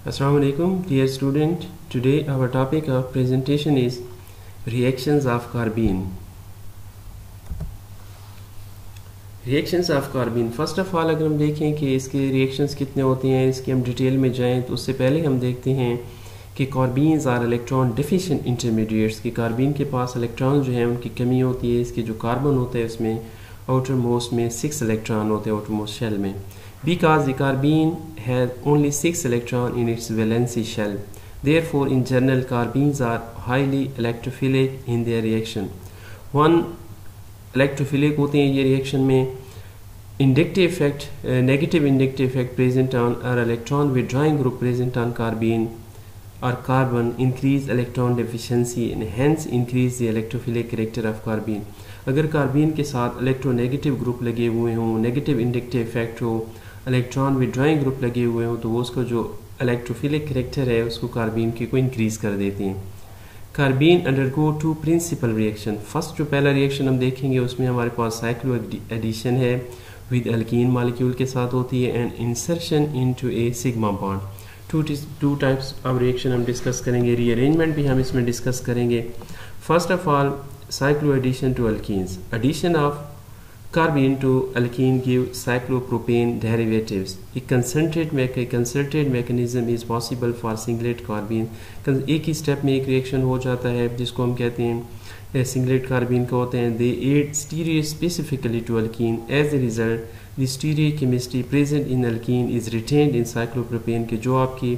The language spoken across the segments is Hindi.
Assalamu alaikum, dear student. Today our topic of presentation is reactions of carbene. Reactions of carbene. First of all, अगर हम देखें कि इसके reactions कितने होते हैं, इसकी हम डिटेल में जाएं तो उससे पहले हम देखते हैं कि कार्बीन्स आर इलेक्ट्रॉन डिफिशिएंट इंटरमीडिएट्स कि कार्बीन के पास इलेक्ट्रॉन जो है उनकी कमी होती है। इसके जो कार्बन होता है उसमें आउटर मोस्ट में 6 इलेक्ट्रॉन होते हैं आउटर मोस्ट शेल में, because the carbene has only 6 electrons in its valency shell. Therefore, in general, carbenes are highly electrophilic in their reaction. One electrophilic होते हैं ये reaction में. Inductive effect, negative inductive effect present on our electron withdrawing group present on carbene or carbon increase electron deficiency and hence increase the electrophilic character of carbene. अगर कार्बीन के साथ इलेक्ट्रोनेगेटिव ग्रुप लगे हुए हों, नेगेटिव इंडक्टिव इफेक्ट हो, इलेक्ट्रॉन विड्रॉइंग ग्रुप लगे हुए हों तो वो उसका जो इलेक्ट्रोफिलिक करेक्टर है उसको कार्बीन के को इंक्रीज कर देते हैं। Carbene undergo two principal reaction. First जो पहला रिएक्शन हम देखेंगे उसमें हमारे पास साइक्लो एडिशन है विद अल्कीन मॉलिक्यूल के साथ होती है and insertion into a sigma bond. Two types of reaction हम डिस्कस करेंगे, रीअरेंजमेंट भी हम इसमें डिस्कस करेंगे। First of all cyclo addition to alkenes. Addition of carbene to alkene give cyclopropane derivatives. A concerted mechanism is possible for singlet carbene. एक ही स्टेप में एक रिएक्शन हो जाता है जिसको हम कहते हैं सिंगलेट कार्बीन का होते हैं। They aid stereospecifically to alkene. As a result, the stereochemistry present in alkene is retained in cyclopropane के जो आपकी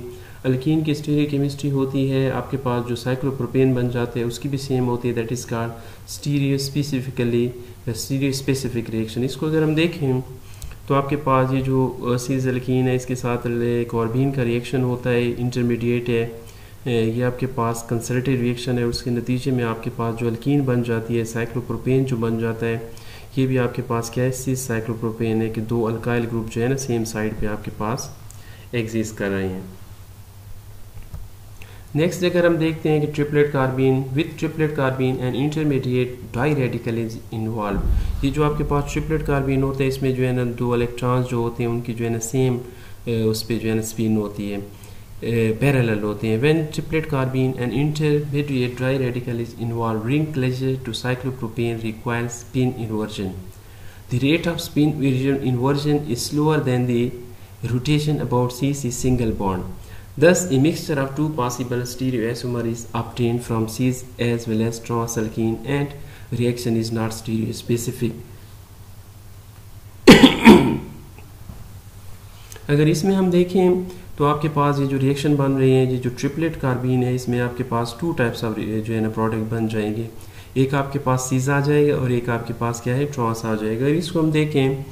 अल्कीन की स्टीरियोकेमिस्ट्री होती है आपके पास जो साइक्लोप्रोपेन बन जाते हैं उसकी भी सेम होती है, दैट इज़ कॉल्ड स्टीरियोस्पेसिफिक रिएक्शन। इसको अगर हम देखें तो आपके पास ये जो सीज अल्कीन है इसके साथ कार्बीन का रिएक्शन होता है, इंटरमीडिएट है, ये आपके पास कंसर्टेड रिएक्शन है। उसके नतीजे में आपके पास जो अल्कीन बन जाती है साइक्लोप्रोपेन जो बन जाता है ये भी आपके पास क्या है, सीज साइक्लोप्रोपेन है कि दो अल्काइल ग्रुप जो है ना सेम साइड पे आपके पास एग्जिस्ट कर रहे हैं। नेक्स्ट अगर हम देखते हैं कि triplet carbene with triplet carbene and intermediate di radical is involve. ये जो आपके पास ट्रिपलेट कार्बीन होता है इसमें जो है ना दो इलेक्ट्रॉन्स जो होते हैं उनकी जो है ना सेम उस पर जो है ना स्पिन होती है, पैरेलल होते हैं। When triplet carbene and intermediate di radical is involve ring closure to cyclopropane requires spin inversion. The rate of spin inversion is slower than the rotation about C single bond. Thus, a mixture of two possible stereoisomers is obtained from cis as well as trans alkene, and reaction is not stereospecific. अगर इसमें हम देखें तो आपके पास ये जो रिएक्शन बन रही है, ये जो ट्रिपलेट कार्बीन है इसमें आपके पास टू टाइप्स ऑफ जो है ना प्रोडक्ट बन जाएंगे। एक आपके पास सीज आ जाएगा और एक आपके पास क्या है, ट्रांस आ जाएगा। अगर इसको हम देखें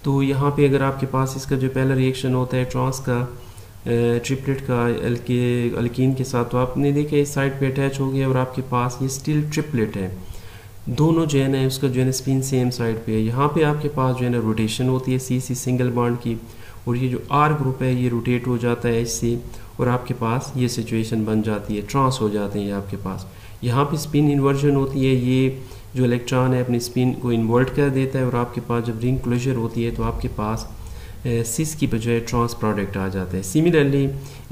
तो यहाँ पे अगर आपके पास इसका जो पहला रिएक्शन होता है ट्रांस का ट्रिपलेट का अल्कीन के साथ, तो आपने देखा इस साइड पे अटैच हो गया और आपके पास ये स्टिल ट्रिपलेट है, दोनों जो है ना उसका जो है ना स्पिन सेम साइड पे है। यहाँ पे आपके पास जो है ना रोटेशन होती है C सिंगल बॉन्ड की और ये जो R ग्रुप है ये रोटेट हो जाता है इससे और आपके पास ये सिचुएशन बन जाती है, ट्रांस हो जाते हैं ये आपके पास। यहाँ पे स्पिन इन्वर्जन होती है, ये जो इलेक्ट्रॉन है अपनी स्पिन को इन्वर्ट कर देता है और आपके पास जब रिंग क्लोजर होती है तो आपके पास सिस की बजाय ट्रांस प्रोडक्ट आ जाता है। सिमिलरली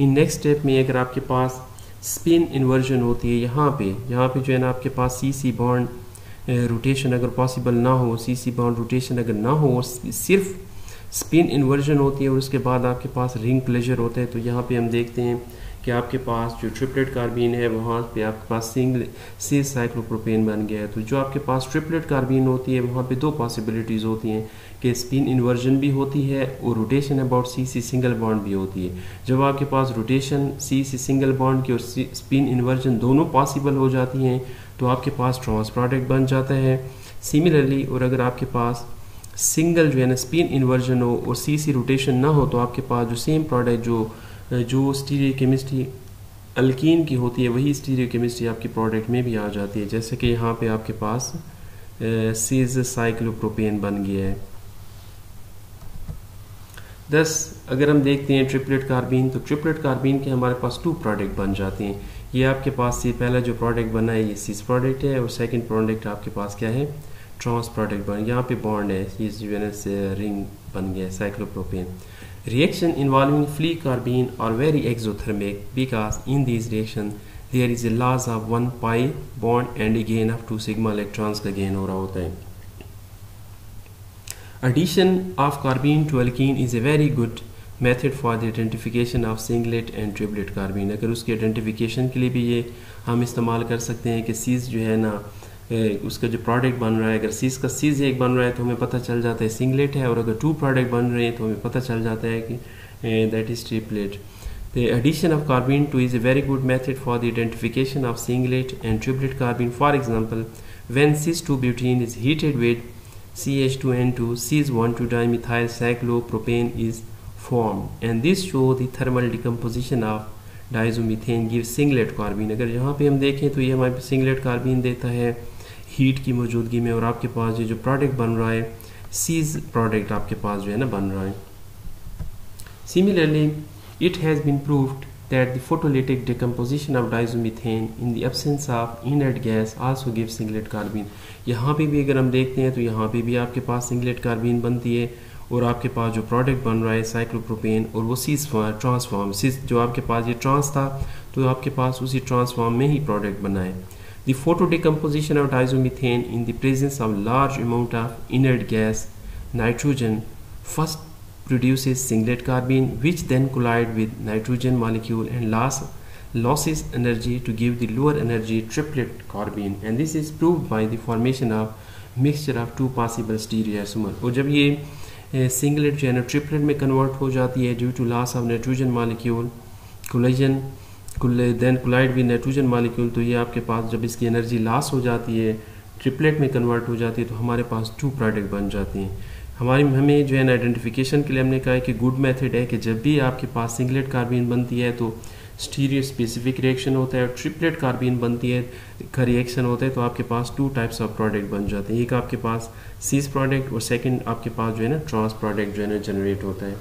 इन नेक्स्ट स्टेप में अगर आपके पास स्पिन इन्वर्जन होती है यहाँ पे जो है ना आपके पास C बॉन्ड रोटेशन अगर पॉसिबल ना हो, C बॉन्ड रोटेशन अगर ना हो, सिर्फ स्पिन इन्वर्जन होती है और उसके बाद आपके पास रिंग क्लोजर होता है, तो यहाँ पे हम देखते हैं कि आपके पास जो ट्रिपलेट कार्बीन है वहाँ पे आपके पास सीज साइक्लोप्रोपेन बन गया है। तो जो आपके पास ट्रिपलेट कार्बीन होती है वहाँ पे दो पॉसिबिलिटीज़ होती हैं कि स्पिन इन्वर्जन भी होती है और rotation about C single bond भी होती है। जब आपके पास रोटेशन C सिंगल बॉन्ड की और स्पिन इन्वर्जन दोनों पॉसिबल हो जाती हैं तो आपके पास ट्रांस प्रोडक्ट बन जाता है। सिमिलरली और अगर आपके पास सिंगल जो है ना स्पिन इन्वर्जन हो और C रोटेशन ना हो तो आपके पास जो सेम प्रोडक्ट जो स्टीरियोकेमिस्ट्री अल्कीन की होती है वही स्टीरियोकेमिस्ट्री आपकी प्रोडक्ट में भी आ जाती है, जैसे कि यहाँ पे आपके पास सीज साइक्लोप्रोपेन बन गया है। दस अगर हम देखते हैं ट्रिपलेट कार्बीन, तो ट्रिपलेट कार्बीन के हमारे पास टू प्रोडक्ट बन जाते हैं। ये आपके पास से पहला जो प्रोडक्ट बना है ये सीज प्रोडक्ट है और सेकंड प्रोडक्ट आपके पास क्या है, ट्रांस प्रोडक्ट बन। यहाँ पे बॉन्ड है, ये जो है रिंग बन गया है cyclopropane. Reaction involving free carbene are very exothermic because in these reactions there is a loss of 1 pi bond and a gain of 2 sigma electrons का gain हो रहा होता है. Addition of carbene to alkene is a very good method for the identification of singlet and triplet carbene. अगर उसके identification के लिए भी ये हम इस्तेमाल कर सकते हैं कि सीज जो है ना उसका जो प्रोडक्ट बन रहा है, अगर सीज का सीज एक बन रहा है तो हमें पता चल जाता है सिंगलेट है, और अगर 2 प्रोडक्ट बन रहे हैं तो हमें पता चल जाता है कि that is triplet. The addition of carbene to is a very good method for the identification of singlet and triplet carbene. For example, when cis-2-butene is heated with CH2N2, cis-1,2-dimethyl cyclopropane is formed, and this show the thermal decomposition of diazomethane gives singlet carbene. अगर यहाँ पे हम देखें तो ये हमारे singlet carbene देता है हीट की मौजूदगी में, और आपके पास ये जो प्रोडक्ट बन रहा है सीज प्रोडक्ट आपके पास जो है ना बन रहा है. Similarly, it has been proved that the photolytic decomposition of diazomethane in the absence of inert gas also gives singlet carbene. यहाँ पे भी अगर हम देखते हैं तो यहाँ पे भी आपके पास singlet carbene बनती है, और आपके पास जो प्रोडक्ट बन रहा है साइक्लोप्रोपेन, और वो सीज ट्रांसफॉर्म सीज जो आपके पास ये ट्रांस था तो आपके पास उसी ट्रांसफॉर्म में ही प्रोडक्ट बना है. The photo decomposition of diazomethane in the presence of large amount of inert gas nitrogen first produces singlet carbene, which then collide with nitrogen molecule and losses energy to give the lower energy triplet carbene, and this is proved by the formation of mixture of 2 possible stereoisomer. और जब ये सिंगलेट जो है ना ट्रिपलेट में कन्वर्ट हो जाती है due to loss of nitrogen molecule collision then collide with nitrogen molecule, तो ये आपके पास जब इसकी एनर्जी लॉस हो जाती है ट्रिपलेट में कन्वर्ट हो जाती है तो हमारे पास 2 प्रोडक्ट बन जाते हैं. हमें जो है ना आइडेंटिफिकेशन के लिए हमने कहा है कि गुड मेथड है कि जब भी आपके पास सिंगलेट कार्बीन बनती है तो स्टीरियो स्पेसिफिक रिएक्शन होता है, और ट्रिपलेट कार्बीन बनती है का रिएक्शन होता है तो आपके पास 2 टाइप्स ऑफ प्रोडक्ट बन जाते हैं. एक आपके पास सीज प्रोडक्ट और सेकंड आपके पास जो है ना ट्रांस प्रोडक्ट जो है ना जनरेट होता है.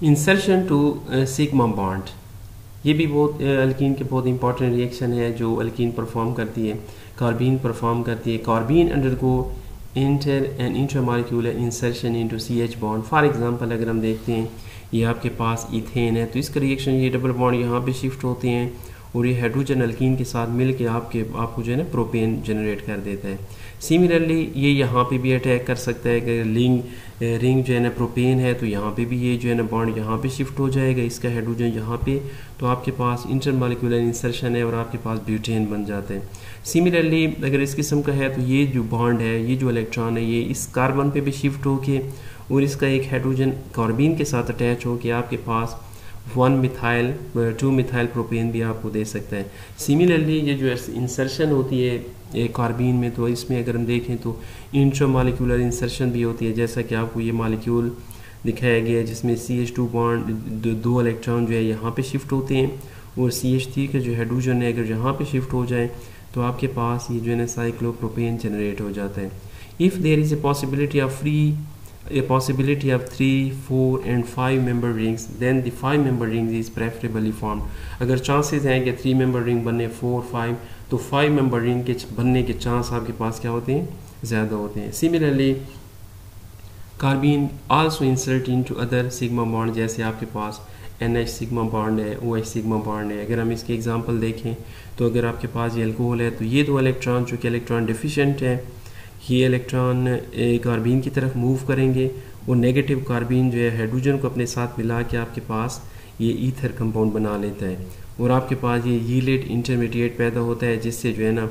इंसर्शन टू सिग्मा बॉन्ड, ये भी बहुत अल्कीन के बहुत इंपॉर्टेंट रिएक्शन है जो अल्कीन परफॉर्म करती है, कार्बीन परफॉर्म करती है. Carbene undergo inter and intramolecular insertion into CH bond. For example अगर हम देखते हैं ये आपके पास इथेन है तो इसका रिएक्शन ये डबल बॉन्ड यहाँ पे शिफ्ट होते हैं और ये हाइड्रोजन अल्कीन के साथ मिल के आपको जो है ना प्रोपेन जनरेट कर देता है. सिमिलरली ये यहाँ पे भी अटैक कर सकता है कि रिंग जो है ना प्रोपेन है तो यहाँ पे भी ये जो है ना बॉन्ड यहाँ पे शिफ्ट हो जाएगा, इसका हाइड्रोजन यहाँ पे, तो आपके पास इंटरमॉलिक्यूलर इंसर्शन है और आपके पास ब्यूटेन बन जाता है. सिमिलरली अगर इस किस्म का है तो ये जो बॉन्ड है, ये जो इलेक्ट्रॉन है, ये इस कार्बन पे भी शिफ्ट होके और इसका एक हाइड्रोजन कार्बीन के साथ अटैच हो के आपके पास 2 मिथाइल प्रोपेन भी आपको दे सकता है. सिमिलरली ये जो इंसर्शन होती है एक कार्बीन में तो इसमें अगर हम देखें तो इंट्रामॉलिक्यूलर इंसर्शन भी होती है, जैसा कि आपको ये मॉलिक्यूल दिखाया गया है जिसमें CH2 बॉन्ड 2 इलेक्ट्रॉन जो है यहाँ पे शिफ्ट होते हैं और CH3 का जो हाइड्रोजन है अगर यहाँ पे शिफ्ट हो जाए तो आपके पास ये जो है ना साइक्लोप्रोपेन जनरेट हो जाता है. If there is a possibility of 3, 4 and 5 member rings, then the 5 member rings is preferably formed. अगर चांसेस हैं कि 3 member ring बनने 4, 5 तो 5 member ring के बनने के चांस आपके पास क्या होते हैं, ज़्यादा होते हैं. Similarly carbene also insert into other sigma bond, जैसे आपके पास NH सिग्मा बॉन्ड है, OH सिग्मा बॉन्ड है. अगर हम इसके एग्जांपल देखें तो अगर आपके पास ये अल्कोहल है तो ये 2 इलेक्ट्रॉन जो कि इलेक्ट्रॉन डिफिशिएंट है ये इलेक्ट्रॉन कार्बीन की तरफ मूव करेंगे और नेगेटिव कार्बीन जो है हाइड्रोजन को अपने साथ मिला के आपके पास ये ईथर कंपाउंड बना लेता है और आपके पास ये यील्डेड इंटरमीडिएट पैदा होता है जिससे जो है ना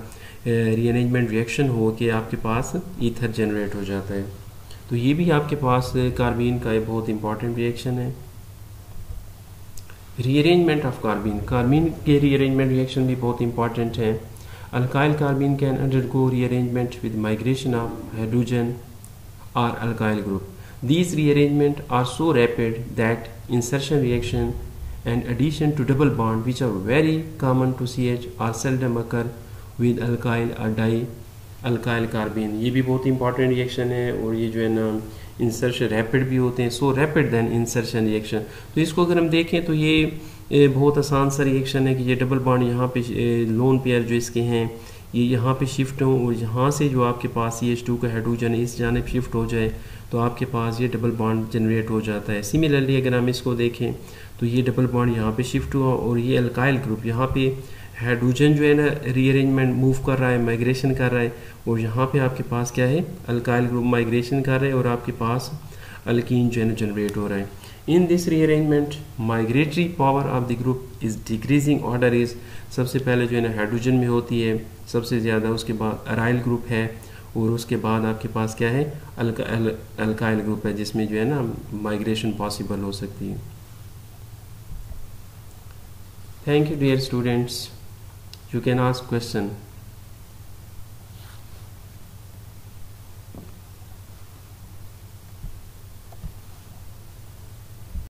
रीअरेंजमेंट रिएक्शन हो के आपके पास ईथर जनरेट हो जाता है. तो ये भी आपके पास कार्बीन का एक बहुत इंपॉर्टेंट रिएक्शन है. रीअरेंजमेंट ऑफ कार्बीन, कार्बीन के रीअरेंजमेंट रिएक्शन भी बहुत इंपॉर्टेंट है. Alkyl carbene can undergo rearrangement with migration of hydrogen or alkyl group. These rearrangements are so rapid that insertion reaction and addition to double bond, which are very common to CH, or seldom occur with alkyl or dialkyl carbene. ये भी बहुत इंपॉर्टेंट रिएक्शन है और ये जो है ना इंसर्शन रैपिड भी होते हैं, so rapid than insertion reaction. तो इसको अगर हम देखें तो ये बहुत आसान सा रिएक्शन है कि ये डबल बॉन्ड यहाँ पे लोन पेयर जो इसके हैं ये यहाँ पे शिफ्ट हो और यहाँ से जो आपके पास CH2 का हाइड्रोजन इस जानिब शिफ्ट हो जाए तो आपके पास ये डबल बॉन्ड जनरेट हो जाता है। सिमिलरली अगर हम इसको देखें तो ये डबल बॉन्ड यहाँ पे शिफ्ट हुआ और ये अल्काइल ग्रुप यहाँ पे हाइड्रोजन जो है ना रीअरेंजमेंट मूव कर रहा है, माइग्रेशन कर रहा है, और यहाँ पे आपके पास क्या है, अल्काइल ग्रुप माइग्रेशन कर रहे हैं और आपके पास अल्कीन जो है ना जनरेट हो रहा है। In this rearrangement migratory power of the group is decreasing order is, सबसे पहले जो है ना हाइड्रोजन में होती है सबसे ज़्यादा, उसके बाद अराइल ग्रुप है और उसके बाद आपके पास क्या है, अल्काइल ग्रुप है जिसमें जो है ना माइग्रेशन पॉसिबल हो सकती है। Thank you dear students, you can ask question.